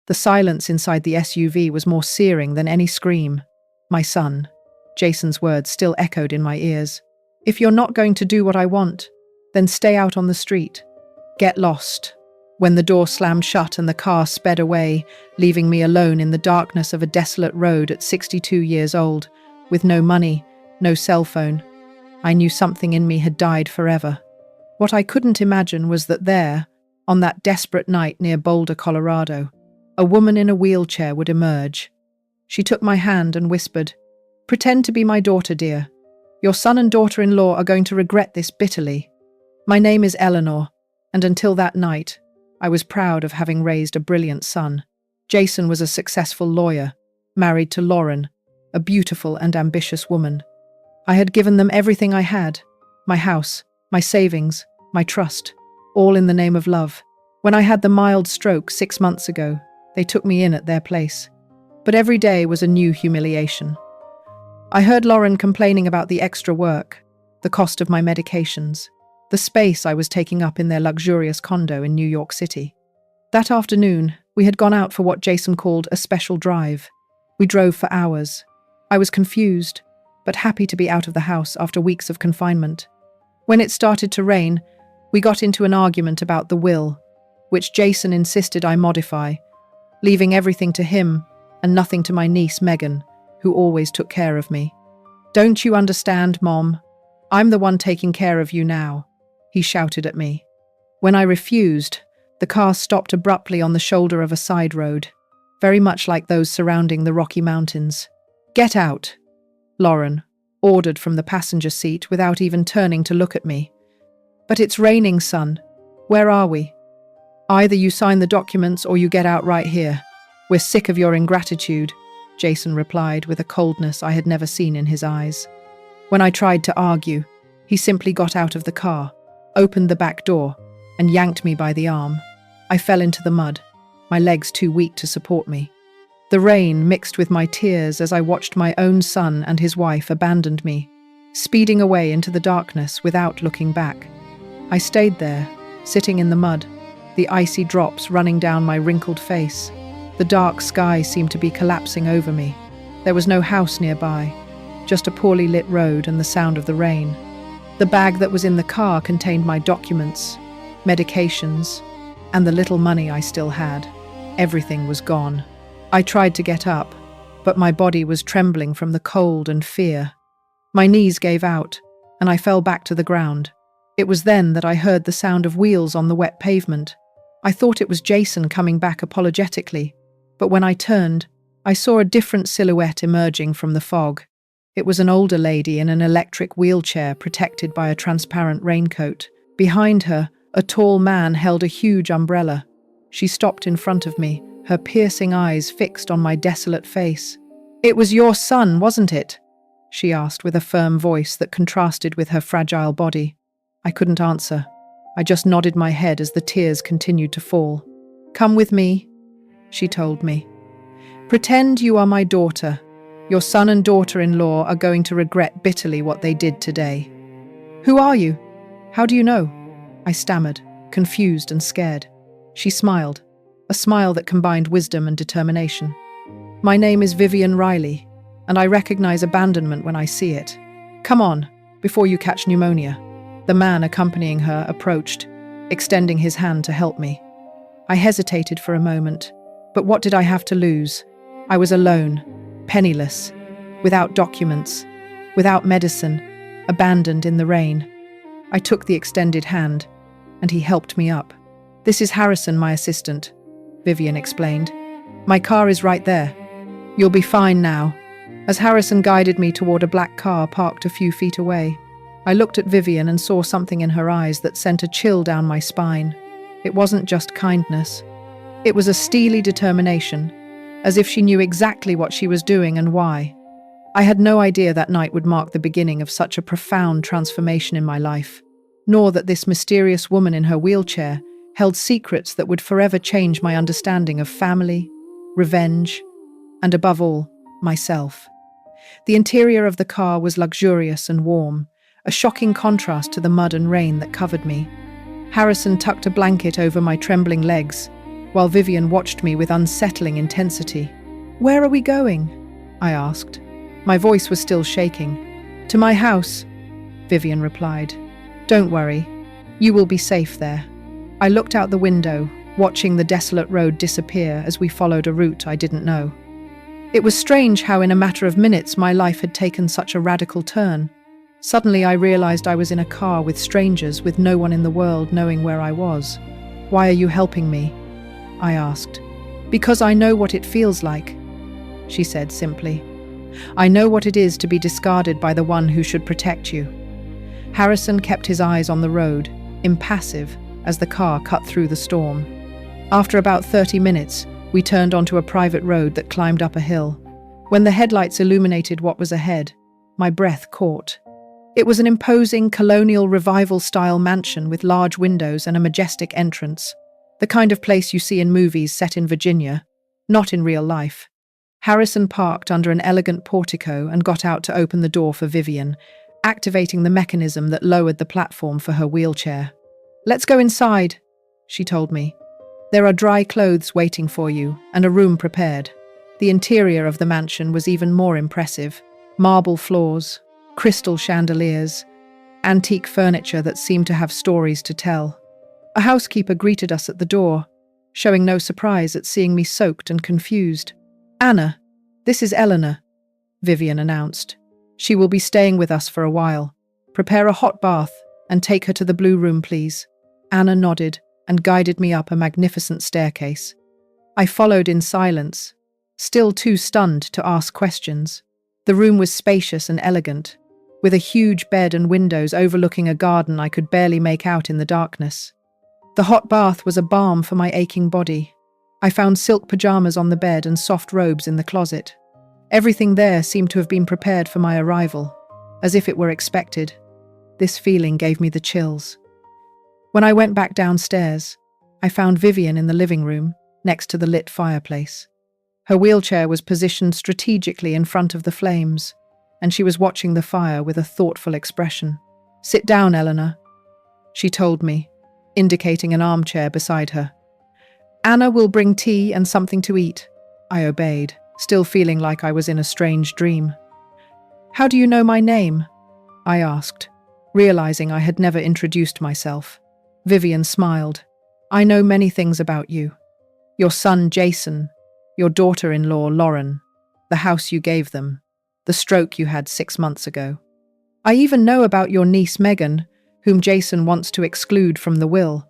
The silence inside the SUV was more searing than any scream. My son. Jason's words still echoed in my ears. If you're not going to do what I want, then stay out on the street. Get lost. When the door slammed shut and the car sped away, leaving me alone in the darkness of a desolate road at 62 years old, with no money, no cell phone, I knew something in me had died forever. What I couldn't imagine was that there, on that desperate night near Boulder, Colorado, a woman in a wheelchair would emerge. She took my hand and whispered, "Pretend to be my daughter, dear. Your son and daughter-in-law are going to regret this bitterly." My name is Eleanor, and until that night, I was proud of having raised a brilliant son. Jason was a successful lawyer, married to Lauren, a beautiful and ambitious woman. I had given them everything I had, my house, my savings, my trust, all in the name of love. When I had the mild stroke 6 months ago, they took me in at their place. But every day was a new humiliation. I heard Lauren complaining about the extra work, the cost of my medications, the space I was taking up in their luxurious condo in New York City. That afternoon, we had gone out for what Jason called a special drive. We drove for hours. I was confused, but happy to be out of the house after weeks of confinement. When it started to rain, we got into an argument about the will, which Jason insisted I modify, leaving everything to him and nothing to my niece Megan, who always took care of me. "Don't you understand, Mom? I'm the one taking care of you now," he shouted at me. When I refused, the car stopped abruptly on the shoulder of a side road, very much like those surrounding the Rocky Mountains. "Get out," Lauren ordered from the passenger seat without even turning to look at me. "But it's raining, son. Where are we?" "Either you sign the documents or you get out right here. We're sick of your ingratitude," Jason replied with a coldness I had never seen in his eyes. When I tried to argue, he simply got out of the car, opened the back door, and yanked me by the arm. I fell into the mud, my legs too weak to support me. The rain mixed with my tears as I watched my own son and his wife abandon me, speeding away into the darkness without looking back. I stayed there, sitting in the mud, the icy drops running down my wrinkled face. The dark sky seemed to be collapsing over me. There was no house nearby, just a poorly lit road and the sound of the rain. The bag that was in the car contained my documents, medications, and the little money I still had. Everything was gone. I tried to get up, but my body was trembling from the cold and fear. My knees gave out, and I fell back to the ground. It was then that I heard the sound of wheels on the wet pavement. I thought it was Jason coming back apologetically, but when I turned, I saw a different silhouette emerging from the fog. It was an older lady in an electric wheelchair protected by a transparent raincoat. Behind her, a tall man held a huge umbrella. She stopped in front of me, her piercing eyes fixed on my desolate face. "It was your son, wasn't it?" she asked with a firm voice that contrasted with her fragile body. I couldn't answer. I just nodded my head as the tears continued to fall. "Come with me," she told me. "Pretend you are my daughter. Your son and daughter-in-law are going to regret bitterly what they did today." "Who are you? How do you know?" I stammered, confused and scared. She smiled, a smile that combined wisdom and determination. "My name is Vivian Riley, and I recognize abandonment when I see it. Come on, before you catch pneumonia." The man accompanying her approached, extending his hand to help me. I hesitated for a moment, but what did I have to lose? I was alone, penniless, without documents, without medicine, abandoned in the rain. I took the extended hand, and he helped me up. "This is Harrison, my assistant," Vivian explained. "My car is right there. You'll be fine now," as Harrison guided me toward a black car parked a few feet away. I looked at Vivian and saw something in her eyes that sent a chill down my spine. It wasn't just kindness. It was a steely determination, as if she knew exactly what she was doing and why. I had no idea that night would mark the beginning of such a profound transformation in my life, nor that this mysterious woman in her wheelchair held secrets that would forever change my understanding of family, revenge, and above all, myself. The interior of the car was luxurious and warm, a shocking contrast to the mud and rain that covered me. Harrison tucked a blanket over my trembling legs, while Vivian watched me with unsettling intensity. "Where are we going?" I asked. My voice was still shaking. "To my house," Vivian replied. "Don't worry, you will be safe there." I looked out the window, watching the desolate road disappear as we followed a route I didn't know. It was strange how in a matter of minutes my life had taken such a radical turn. Suddenly I realized I was in a car with strangers, with no one in the world knowing where I was. "Why are you helping me?" I asked. "Because I know what it feels like," she said simply. "I know what it is to be discarded by the one who should protect you." Harrison kept his eyes on the road, impassive, as the car cut through the storm. After about 30 minutes, we turned onto a private road that climbed up a hill. When the headlights illuminated what was ahead, my breath caught. It was an imposing colonial revival-style mansion with large windows and a majestic entrance. The kind of place you see in movies set in Virginia, not in real life. Harrison parked under an elegant portico and got out to open the door for Vivian, activating the mechanism that lowered the platform for her wheelchair. "Let's go inside," she told me. "There are dry clothes waiting for you and a room prepared." The interior of the mansion was even more impressive. Marble floors, crystal chandeliers, antique furniture that seemed to have stories to tell. A housekeeper greeted us at the door, showing no surprise at seeing me soaked and confused. "Anna, this is Eleanor," Vivian announced. "She will be staying with us for a while. Prepare a hot bath and take her to the blue room, please." Anna nodded and guided me up a magnificent staircase. I followed in silence, still too stunned to ask questions. The room was spacious and elegant, with a huge bed and windows overlooking a garden I could barely make out in the darkness. The hot bath was a balm for my aching body. I found silk pajamas on the bed and soft robes in the closet. Everything there seemed to have been prepared for my arrival, as if it were expected. This feeling gave me the chills. When I went back downstairs, I found Vivian in the living room, next to the lit fireplace. Her wheelchair was positioned strategically in front of the flames, and she was watching the fire with a thoughtful expression. "Sit down, Eleanor," she told me, indicating an armchair beside her. "Anna will bring tea and something to eat." I obeyed, still feeling like I was in a strange dream. "How do you know my name?" I asked, realizing I had never introduced myself. Vivian smiled. "I know many things about you. Your son, Jason, your daughter-in-law, Lauren, the house you gave them, the stroke you had 6 months ago. I even know about your niece, Megan, whom Jason wants to exclude from the will."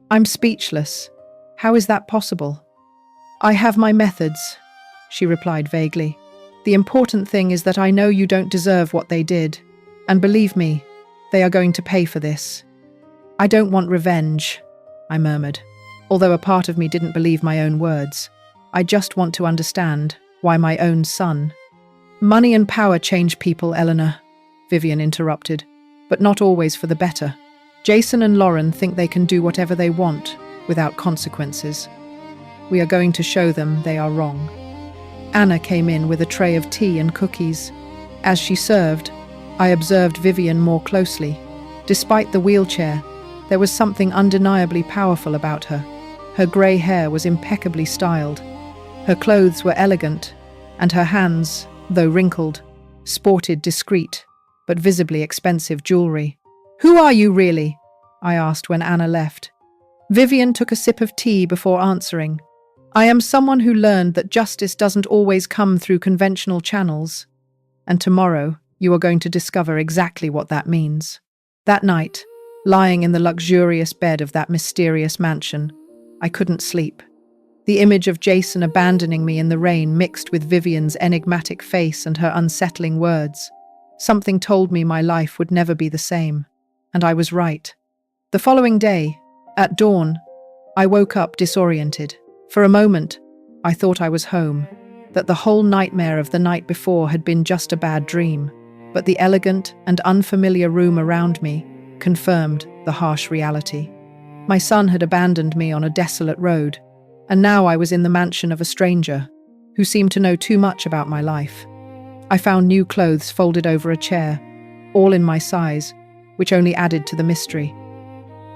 I'm speechless. "How is that possible?" "I have my methods," she replied vaguely. "The important thing is that I know you don't deserve what they did, and believe me, they are going to pay for this." "I don't want revenge," I murmured, although a part of me didn't believe my own words. "I just want to understand why my own son—" "Money and power change people, Eleanor," Vivian interrupted, "but not always for the better. Jason and Lauren think they can do whatever they want without consequences. We are going to show them they are wrong." Anna came in with a tray of tea and cookies. As she served, I observed Vivian more closely. Despite the wheelchair, there was something undeniably powerful about her. Her grey hair was impeccably styled. Her clothes were elegant, and her hands, though wrinkled, sported discreet but visibly expensive jewelry. "Who are you, really?" I asked when Anna left. Vivian took a sip of tea before answering. "I am someone who learned that justice doesn't always come through conventional channels. And tomorrow, you are going to discover exactly what that means." That night, lying in the luxurious bed of that mysterious mansion, I couldn't sleep. The image of Jason abandoning me in the rain mixed with Vivian's enigmatic face and her unsettling words. Something told me my life would never be the same, and I was right. The following day, at dawn, I woke up disoriented. For a moment, I thought I was home, that the whole nightmare of the night before had been just a bad dream, but the elegant and unfamiliar room around me confirmed the harsh reality. My son had abandoned me on a desolate road, and now I was in the mansion of a stranger who seemed to know too much about my life. I found new clothes folded over a chair, all in my size, which only added to the mystery.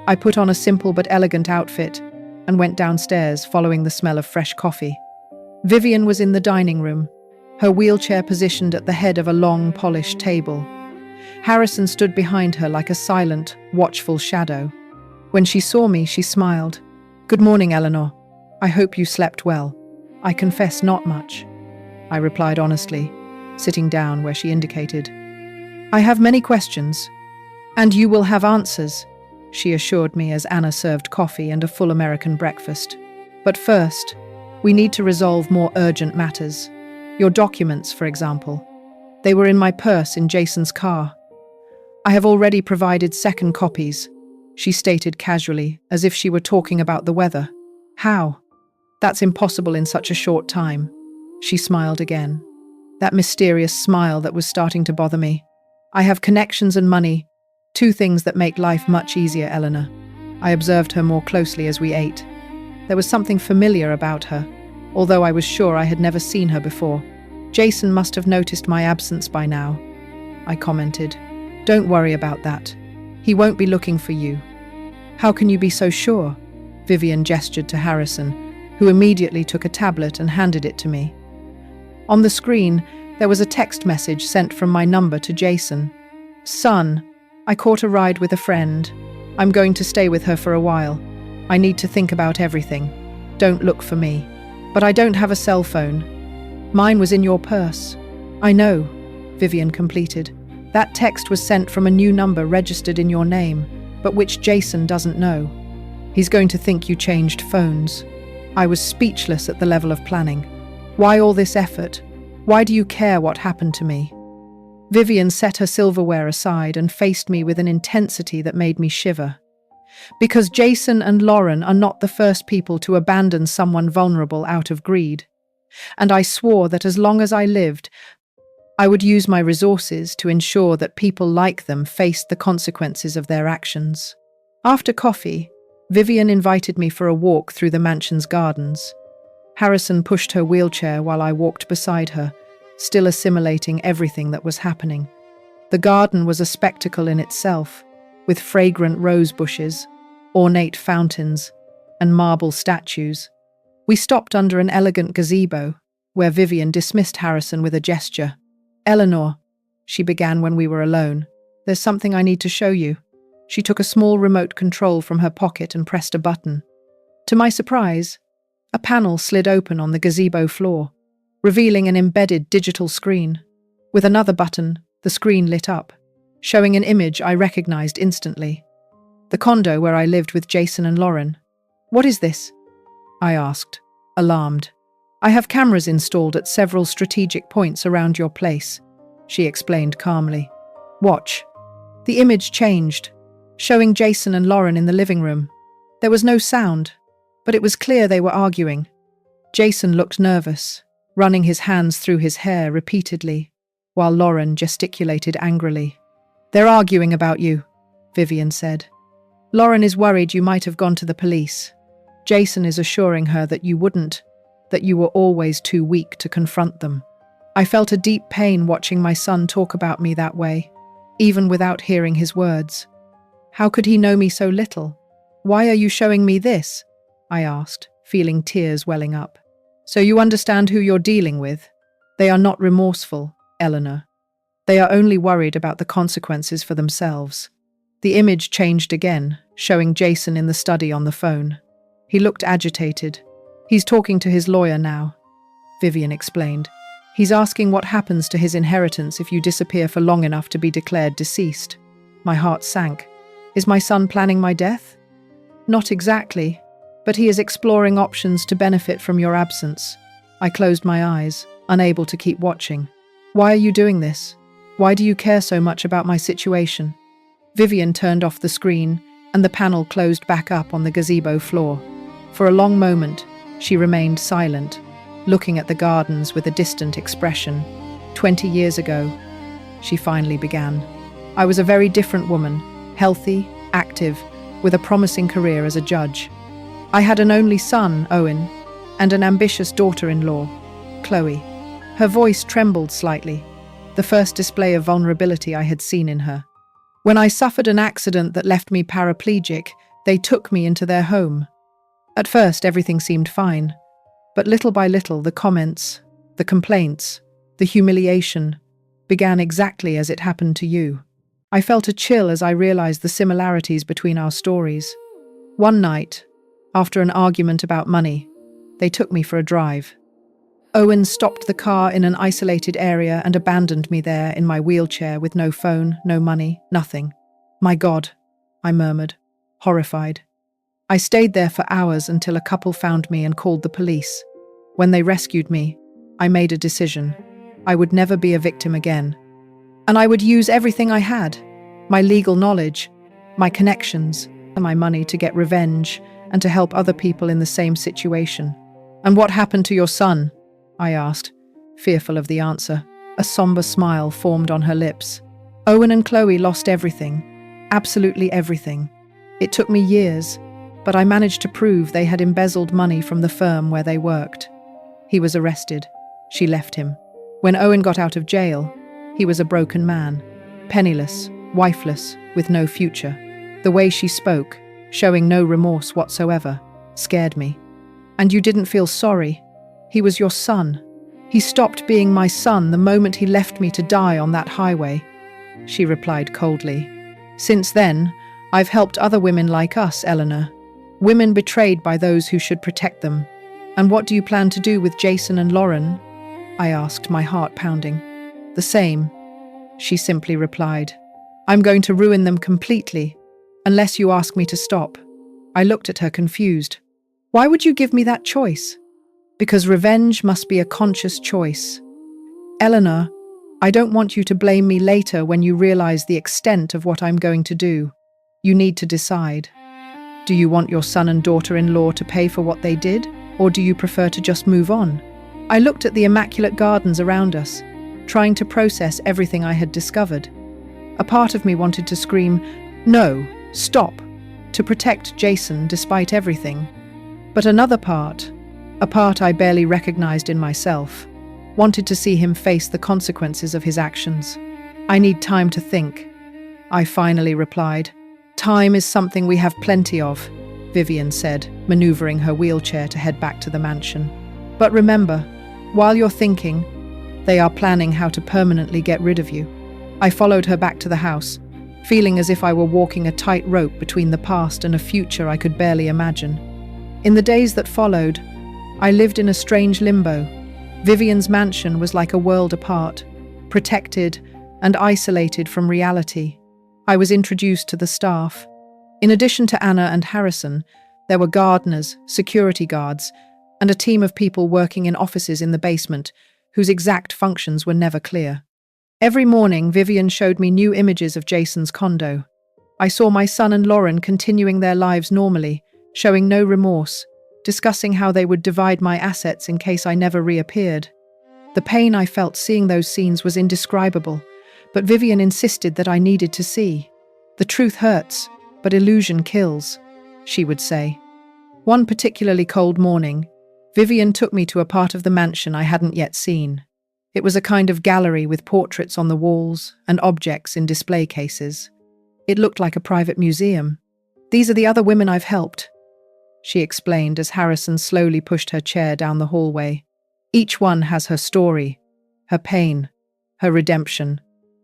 I put on a simple but elegant outfit, and went downstairs, following the smell of fresh coffee. Vivian was in the dining room, her wheelchair positioned at the head of a long, polished table. Harrison stood behind her like a silent, watchful shadow. When she saw me, she smiled. "Good morning, Eleanor. I hope you slept well." "I confess not much," I replied honestly, sitting down where she indicated. "I have many questions, and you will have answers," she assured me as Anna served coffee and a full American breakfast. "But first, we need to resolve more urgent matters. Your documents, for example. They were in my purse in Jason's car." "I have already provided second copies," she stated casually, as if she were talking about the weather. "How?" "That's impossible in such a short time." She smiled again. That mysterious smile that was starting to bother me. "I have connections and money, two things that make life much easier, Eleanor." I observed her more closely as we ate. There was something familiar about her, although I was sure I had never seen her before. "Jason must have noticed my absence by now," I commented. "Don't worry about that. He won't be looking for you." "How can you be so sure?" Vivian gestured to Harrison, who immediately took a tablet and handed it to me. On the screen, there was a text message sent from my number to Jason. "Son, I caught a ride with a friend. I'm going to stay with her for a while. I need to think about everything. Don't look for me. But I don't have a cell phone. Mine was in your purse." "I know," Vivian completed. "That text was sent from a new number registered in your name, but which Jason doesn't know. He's going to think you changed phones." I was speechless at the level of planning. "Why all this effort? Why do you care what happened to me?" Vivian set her silverware aside and faced me with an intensity that made me shiver. "Because Jason and Lauren are not the first people to abandon someone vulnerable out of greed. And I swore that as long as I lived, I would use my resources to ensure that people like them faced the consequences of their actions." After coffee, Vivian invited me for a walk through the mansion's gardens. Harrison pushed her wheelchair while I walked beside her, still assimilating everything that was happening. The garden was a spectacle in itself, with fragrant rose bushes, ornate fountains, and marble statues. We stopped under an elegant gazebo, where Vivian dismissed Harrison with a gesture. "Eleanor," she began when we were alone, "there's something I need to show you." She took a small remote control from her pocket and pressed a button. To my surprise, a panel slid open on the gazebo floor, revealing an embedded digital screen. With another button, the screen lit up, showing an image I recognized instantly. The condo where I lived with Jason and Lauren. "What is this?" I asked, alarmed. "I have cameras installed at several strategic points around your place," she explained calmly. "Watch." The image changed, showing Jason and Lauren in the living room. There was no sound, but it was clear they were arguing. Jason looked nervous, running his hands through his hair repeatedly, while Lauren gesticulated angrily. "They're arguing about you," Vivian said. "Lauren is worried you might have gone to the police. Jason is assuring her that you wouldn't, that you were always too weak to confront them." I felt a deep pain watching my son talk about me that way, even without hearing his words. How could he know me so little? "Why are you showing me this?" I asked, feeling tears welling up. "So you understand who you're dealing with. They are not remorseful, Eleanor. They are only worried about the consequences for themselves." The image changed again, showing Jason in the study on the phone. He looked agitated. "He's talking to his lawyer now," Vivian explained. "He's asking what happens to his inheritance if you disappear for long enough to be declared deceased." My heart sank. Is my son planning my death? Not exactly, but he is exploring options to benefit from your absence. I closed my eyes, unable to keep watching. "Why are you doing this? Why do you care so much about my situation?" Vivian turned off the screen, and the panel closed back up on the gazebo floor. For a long moment, she remained silent, looking at the gardens with a distant expression. 20 years ago, she finally began. I was a very different woman, healthy, active, with a promising career as a judge. I had an only son, Owen, and an ambitious daughter-in-law, Chloe. Her voice trembled slightly, the first display of vulnerability I had seen in her. "When I suffered an accident that left me paraplegic, they took me into their home. At first, everything seemed fine, but little by little, the comments, the complaints, the humiliation began exactly as it happened to you. I felt a chill as I realized the similarities between our stories. One night, after an argument about money, they took me for a drive. Owen stopped the car in an isolated area and abandoned me there in my wheelchair with no phone, no money, nothing. My God, I murmured, horrified. I stayed there for hours until a couple found me and called the police. When they rescued me, I made a decision. I would never be a victim again. And I would use everything I had, my legal knowledge, my connections, and my money to get revenge and to help other people in the same situation. And what happened to your son? I asked, fearful of the answer. A somber smile formed on her lips. Owen and Chloe lost everything, absolutely everything. It took me years, but I managed to prove they had embezzled money from the firm where they worked. He was arrested. She left him. When Owen got out of jail, he was a broken man, penniless, wifeless, with no future. The way she spoke, showing no remorse whatsoever, scared me. And you didn't feel sorry? He was your son. He stopped being my son the moment he left me to die on that highway, she replied coldly. Since then, I've helped other women like us, Eleanor. Women betrayed by those who should protect them. And what do you plan to do with Jason and Lauren? I asked, my heart pounding. The same, she simply replied. I'm going to ruin them completely, unless you ask me to stop. I looked at her confused. Why would you give me that choice? Because revenge must be a conscious choice. Eleanor, I don't want you to blame me later when you realize the extent of what I'm going to do. You need to decide. Do you want your son and daughter-in-law to pay for what they did, or do you prefer to just move on? I looked at the immaculate gardens around us, trying to process everything I had discovered. A part of me wanted to scream, no, stop, to protect Jason despite everything. But another part, a part I barely recognized in myself, wanted to see him face the consequences of his actions. I need time to think, I finally replied. Time is something we have plenty of, Vivian said, maneuvering her wheelchair to head back to the mansion. But remember, while you're thinking, they are planning how to permanently get rid of you. I followed her back to the house, feeling as if I were walking a tightrope between the past and a future I could barely imagine. In the days that followed, I lived in a strange limbo. Vivian's mansion was like a world apart, protected and isolated from reality. I was introduced to the staff. In addition to Anna and Harrison, there were gardeners, security guards, and a team of people working in offices in the basement, whose exact functions were never clear. Every morning, Vivian showed me new images of Jason's condo. I saw my son and Lauren continuing their lives normally, showing no remorse, discussing how they would divide my assets in case I never reappeared. The pain I felt seeing those scenes was indescribable, but Vivian insisted that I needed to see. The truth hurts, but illusion kills, she would say. One particularly cold morning, Vivian took me to a part of the mansion I hadn't yet seen. It was a kind of gallery with portraits on the walls and objects in display cases. It looked like a private museum. These are the other women I've helped, she explained as Harrison slowly pushed her chair down the hallway. Each one has her story, her pain, her redemption.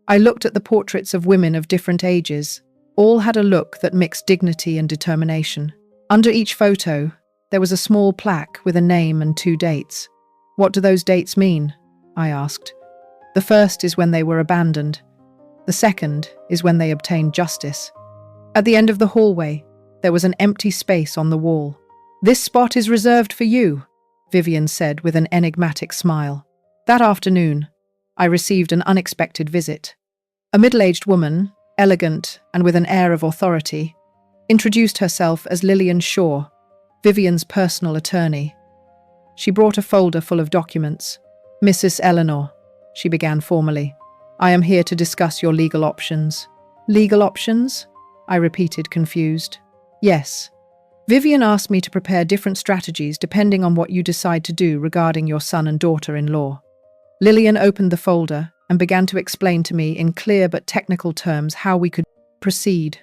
I looked at the portraits of women of different ages. All had a look that mixed dignity and determination. Under each photo, there was a small plaque with a name and 2 dates. What do those dates mean? I asked. The first is when they were abandoned. The second is when they obtained justice. At the end of the hallway, there was an empty space on the wall. This spot is reserved for you, Vivian said with an enigmatic smile. That afternoon, I received an unexpected visit. A middle-aged woman, elegant and with an air of authority, introduced herself as Lillian Shaw, Vivian's personal attorney. She brought a folder full of documents. Mrs. Eleanor, she began formally, I am here to discuss your legal options. Legal options? I repeated, confused. Yes. Vivian asked me to prepare different strategies depending on what you decide to do regarding your son and daughter-in-law. Lillian opened the folder and began to explain to me in clear but technical terms how we could proceed.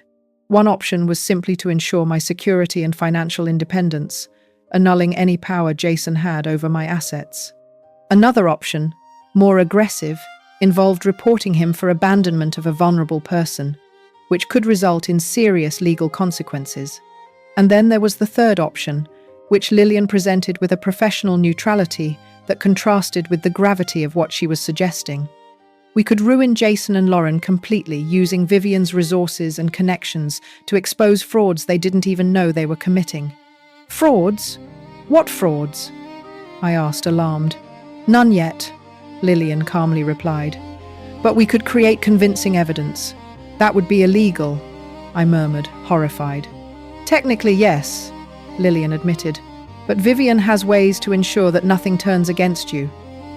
One option was simply to ensure my security and financial independence, annulling any power Jason had over my assets. Another option, more aggressive, involved reporting him for abandonment of a vulnerable person, which could result in serious legal consequences. And then there was the third option, which Lillian presented with a professional neutrality that contrasted with the gravity of what she was suggesting. We could ruin Jason and Lauren completely using Vivian's resources and connections to expose frauds they didn't even know they were committing. Frauds? What frauds? I asked, alarmed. None yet, Lillian calmly replied. But we could create convincing evidence. That would be illegal, I murmured, horrified. Technically, yes, Lillian admitted, but Vivian has ways to ensure that nothing turns against you.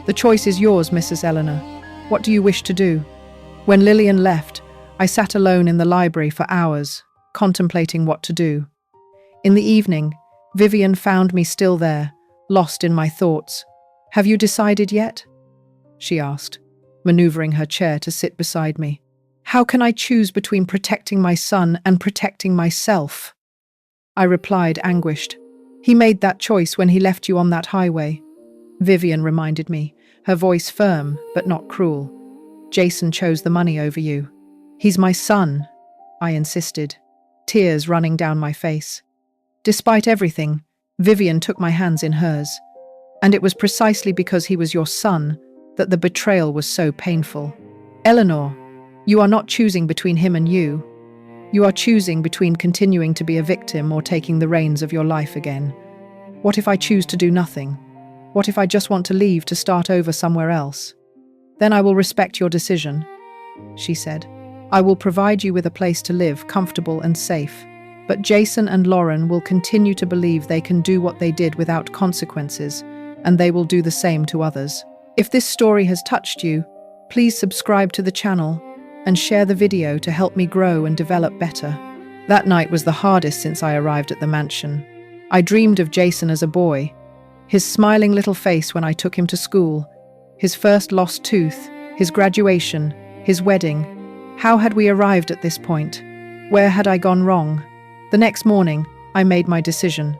The choice is yours, Mrs. Eleanor. What do you wish to do? When Lillian left, I sat alone in the library for hours, contemplating what to do. In the evening, Vivian found me still there, lost in my thoughts. Have you decided yet? She asked, maneuvering her chair to sit beside me. How can I choose between protecting my son and protecting myself? I replied, anguished. He made that choice when he left you on that highway. Vivian reminded me, her voice firm but not cruel. Jason chose the money over you. He's my son, I insisted, tears running down my face. Despite everything, Vivian took my hands in hers. And it was precisely because he was your son that the betrayal was so painful. Eleanor, you are not choosing between him and you. You are choosing between continuing to be a victim or taking the reins of your life again. What if I choose to do nothing? What if I just want to leave to start over somewhere else? Then I will respect your decision, she said. I will provide you with a place to live, comfortable and safe. But Jason and Lauren will continue to believe they can do what they did without consequences, and they will do the same to others. If this story has touched you, please subscribe to the channel and share the video to help me grow and develop better. That night was the hardest since I arrived at the mansion. I dreamed of Jason as a boy, his smiling little face when I took him to school, his first lost tooth, his graduation, his wedding. How had we arrived at this point? Where had I gone wrong? The next morning, I made my decision.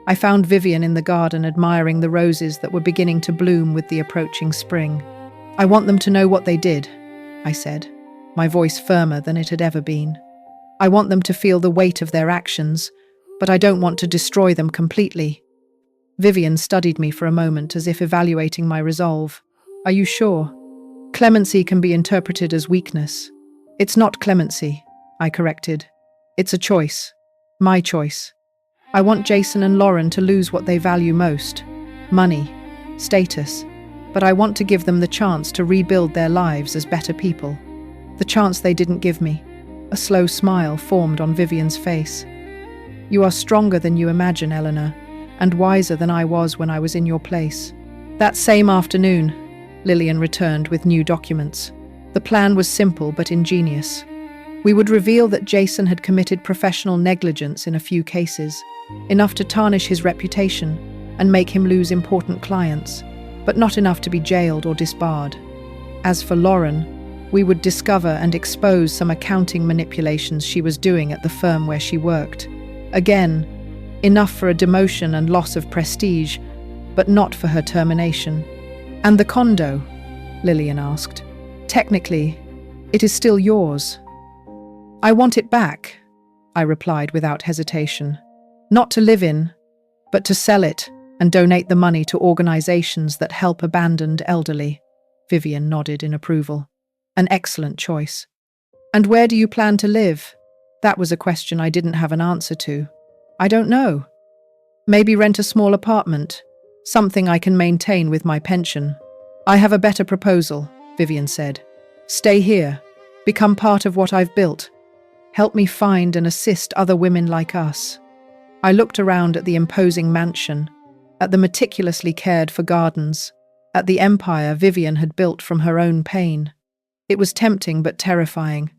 I found Vivian in the garden admiring the roses that were beginning to bloom with the approaching spring. I want them to know what they did, I said, my voice firmer than it had ever been. I want them to feel the weight of their actions, but I don't want to destroy them completely. Vivian studied me for a moment as if evaluating my resolve. Are you sure? Clemency can be interpreted as weakness. It's not clemency, I corrected. It's a choice. My choice. I want Jason and Lauren to lose what they value most. Money, status. But I want to give them the chance to rebuild their lives as better people. The chance they didn't give me. A slow smile formed on Vivian's face. You are stronger than you imagine, Eleanor, and wiser than I was when I was in your place. That same afternoon, Lillian returned with new documents. The plan was simple but ingenious. We would reveal that Jason had committed professional negligence in a few cases, enough to tarnish his reputation and make him lose important clients, but not enough to be jailed or disbarred. As for Lauren, we would discover and expose some accounting manipulations she was doing at the firm where she worked. Again, enough for a demotion and loss of prestige, but not for her termination. And the condo? Lillian asked. Technically, it is still yours. I want it back, I replied without hesitation. Not to live in, but to sell it and donate the money to organizations that help abandoned elderly. Vivian nodded in approval. An excellent choice. And where do you plan to live? That was a question I didn't have an answer to. I don't know. Maybe rent a small apartment, something I can maintain with my pension. I have a better proposal, Vivian said. Stay here. Become part of what I've built. Help me find and assist other women like us. I looked around at the imposing mansion, at the meticulously cared-for gardens, at the empire Vivian had built from her own pain. It was tempting but terrifying.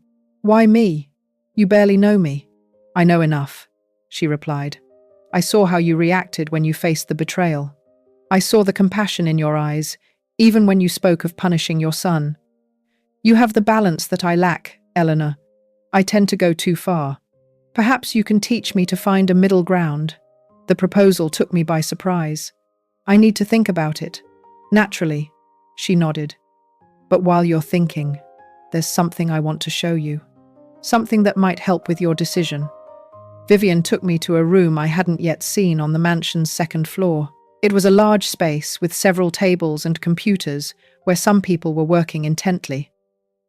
Why me? You barely know me. I know enough, she replied. I saw how you reacted when you faced the betrayal. I saw the compassion in your eyes, even when you spoke of punishing your son. You have the balance that I lack, Eleanor. I tend to go too far. Perhaps you can teach me to find a middle ground. The proposal took me by surprise. I need to think about it. Naturally, she nodded. But while you're thinking, there's something I want to show you. Something that might help with your decision. Vivian took me to a room I hadn't yet seen on the mansion's second floor. It was a large space with several tables and computers where some people were working intently.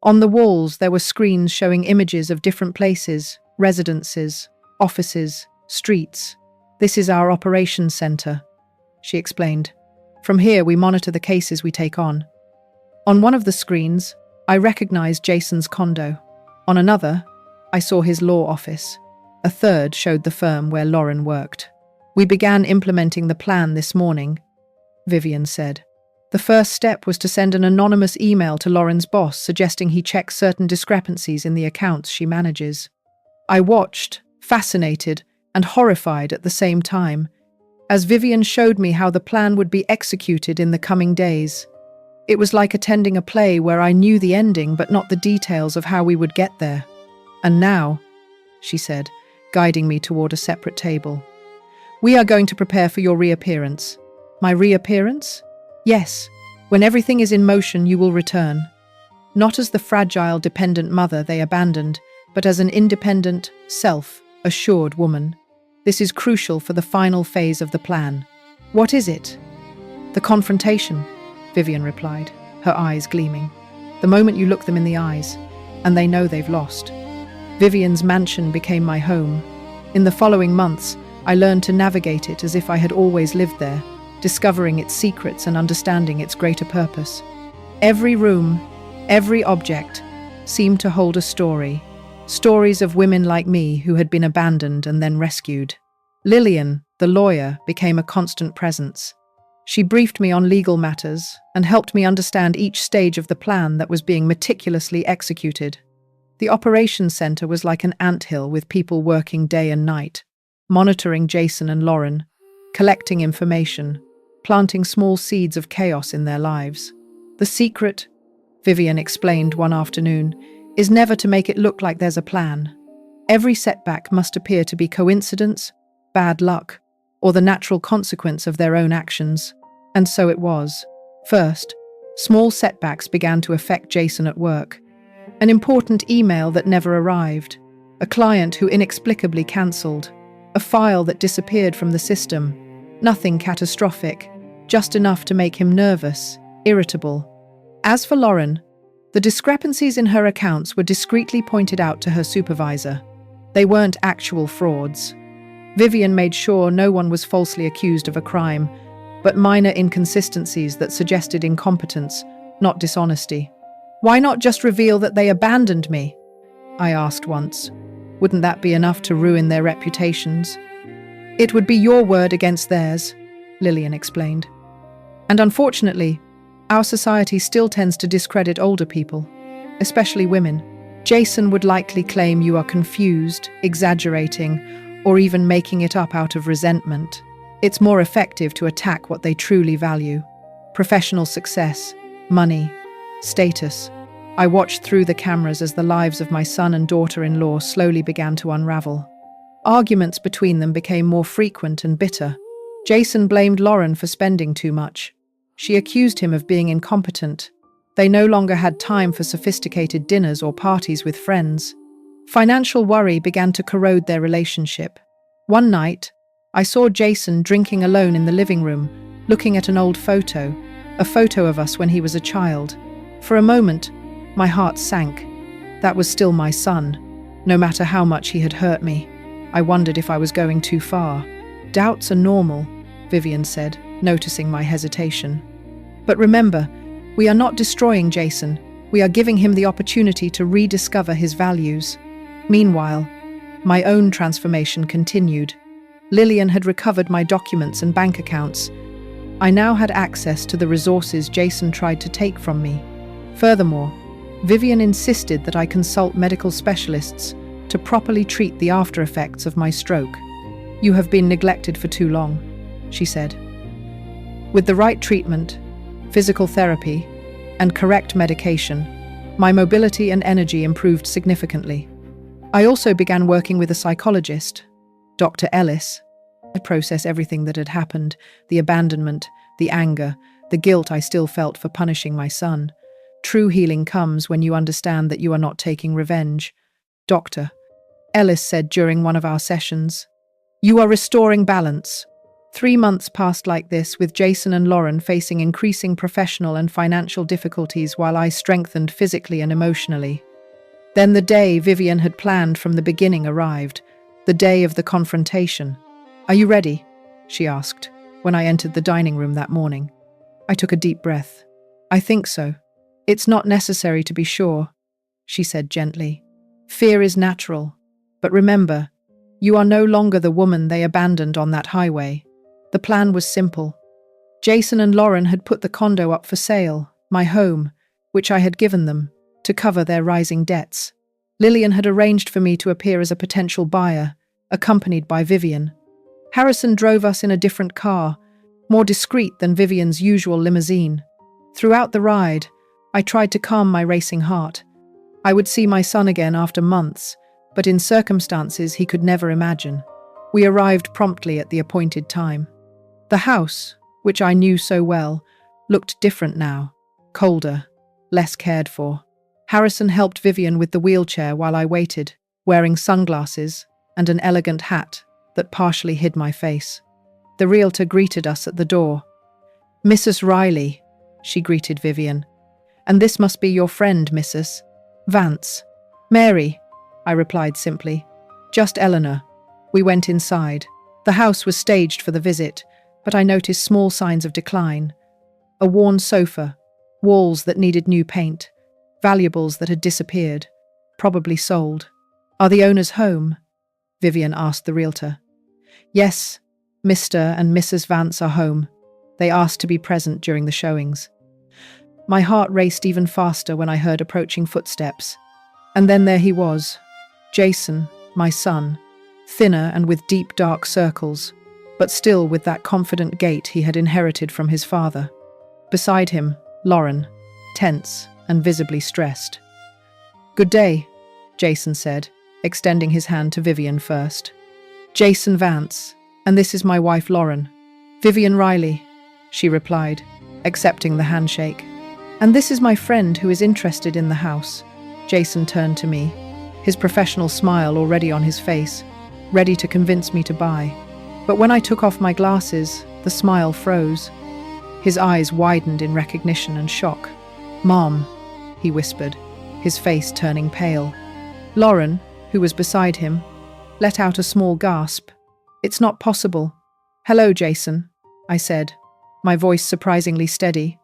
On the walls, there were screens showing images of different places, residences, offices, streets. This is our operations center, she explained. From here, we monitor the cases we take on. On one of the screens, I recognized Jason's condo. On another, I saw his law office. A third showed the firm where Lauren worked. We began implementing the plan this morning, Vivian said. The first step was to send an anonymous email to Lauren's boss suggesting he check certain discrepancies in the accounts she manages. I watched, fascinated and horrified at the same time, as Vivian showed me how the plan would be executed in the coming days. It was like attending a play where I knew the ending but not the details of how we would get there. And now, she said, guiding me toward a separate table, we are going to prepare for your reappearance. My reappearance? Yes, when everything is in motion, you will return. Not as the fragile, dependent mother they abandoned, but as an independent, self-assured woman. This is crucial for the final phase of the plan. What is it? The confrontation, Vivian replied, her eyes gleaming. The moment you look them in the eyes, and they know they've lost. Vivian's mansion became my home. In the following months, I learned to navigate it as if I had always lived there, discovering its secrets and understanding its greater purpose. Every room, every object, seemed to hold a story. Stories of women like me who had been abandoned and then rescued. Lillian, the lawyer, became a constant presence. She briefed me on legal matters and helped me understand each stage of the plan that was being meticulously executed. The operations center was like an anthill with people working day and night, monitoring Jason and Lauren, collecting information, planting small seeds of chaos in their lives. The secret, Vivian explained one afternoon, is never to make it look like there's a plan. Every setback must appear to be coincidence, bad luck, or the natural consequence of their own actions. And so it was. First, small setbacks began to affect Jason at work. An important email that never arrived, a client who inexplicably cancelled, a file that disappeared from the system. Nothing catastrophic, just enough to make him nervous, irritable. As for Lauren, the discrepancies in her accounts were discreetly pointed out to her supervisor. They weren't actual frauds. Vivian made sure no one was falsely accused of a crime, but minor inconsistencies that suggested incompetence, not dishonesty. Why not just reveal that they abandoned me? I asked once. Wouldn't that be enough to ruin their reputations? It would be your word against theirs, Lillian explained. And unfortunately, our society still tends to discredit older people, especially women. Jason would likely claim you are confused, exaggerating, or even making it up out of resentment. It's more effective to attack what they truly value: professional success, money, status. I watched through the cameras as the lives of my son and daughter-in-law slowly began to unravel. Arguments between them became more frequent and bitter. Jason blamed Lauren for spending too much. She accused him of being incompetent. They no longer had time for sophisticated dinners or parties with friends. Financial worry began to corrode their relationship. One night, I saw Jason drinking alone in the living room, looking at an old photo, a photo of us when he was a child. For a moment, my heart sank. That was still my son, no matter how much he had hurt me. I wondered if I was going too far. Doubts are normal, Vivian said, noticing my hesitation. But remember, we are not destroying Jason. We are giving him the opportunity to rediscover his values. Meanwhile, my own transformation continued. Lillian had recovered my documents and bank accounts. I now had access to the resources Jason tried to take from me. Furthermore, Vivian insisted that I consult medical specialists to properly treat the after effects of my stroke. You have been neglected for too long, she said. With the right treatment, physical therapy, and correct medication, my mobility and energy improved significantly. I also began working with a psychologist, Dr. Ellis. I process everything that had happened, the abandonment, the anger, the guilt I still felt for punishing my son. True healing comes when you understand that you are not taking revenge. Doctor Ellis said during one of our sessions, "You are restoring balance." 3 months passed like this, with Jason and Lauren facing increasing professional and financial difficulties while I strengthened physically and emotionally. Then the day Vivian had planned from the beginning arrived, the day of the confrontation. "Are you ready?" she asked when I entered the dining room that morning. I took a deep breath. "I think so. It's not necessary to be sure," she said gently. "Fear is natural. But remember, you are no longer the woman they abandoned on that highway." The plan was simple. Jason and Lauren had put the condo up for sale, my home, which I had given them, to cover their rising debts. Lillian had arranged for me to appear as a potential buyer, accompanied by Vivian. Harrison drove us in a different car, more discreet than Vivian's usual limousine. Throughout the ride, I tried to calm my racing heart. I would see my son again after months, but in circumstances he could never imagine. We arrived promptly at the appointed time. The house, which I knew so well, looked different now, colder, less cared for. Harrison helped Vivian with the wheelchair while I waited, wearing sunglasses and an elegant hat that partially hid my face. The realtor greeted us at the door. "Mrs. Riley," she greeted Vivian. "And this must be your friend, Mrs. Vance." "Mary," I replied simply. "Just Eleanor." We went inside. The house was staged for the visit, but I noticed small signs of decline. A worn sofa, walls that needed new paint, valuables that had disappeared, probably sold. "Are the owners home?" Vivian asked the realtor. "Yes, Mr. and Mrs. Vance are home. They asked to be present during the showings." My heart raced even faster when I heard approaching footsteps. And then there he was, Jason, my son, thinner and with deep dark circles, but still with that confident gait he had inherited from his father. Beside him, Lauren, tense and visibly stressed. "Good day," Jason said, extending his hand to Vivian first. "Jason Vance, and this is my wife Lauren." "Vivian Riley," she replied, accepting the handshake. "And this is my friend who is interested in the house." Jason turned to me, his professional smile already on his face, ready to convince me to buy. But when I took off my glasses, the smile froze. His eyes widened in recognition and shock. "Mom," he whispered, his face turning pale. Lauren, who was beside him, let out a small gasp. "It's not possible." "Hello, Jason," I said, my voice surprisingly steady.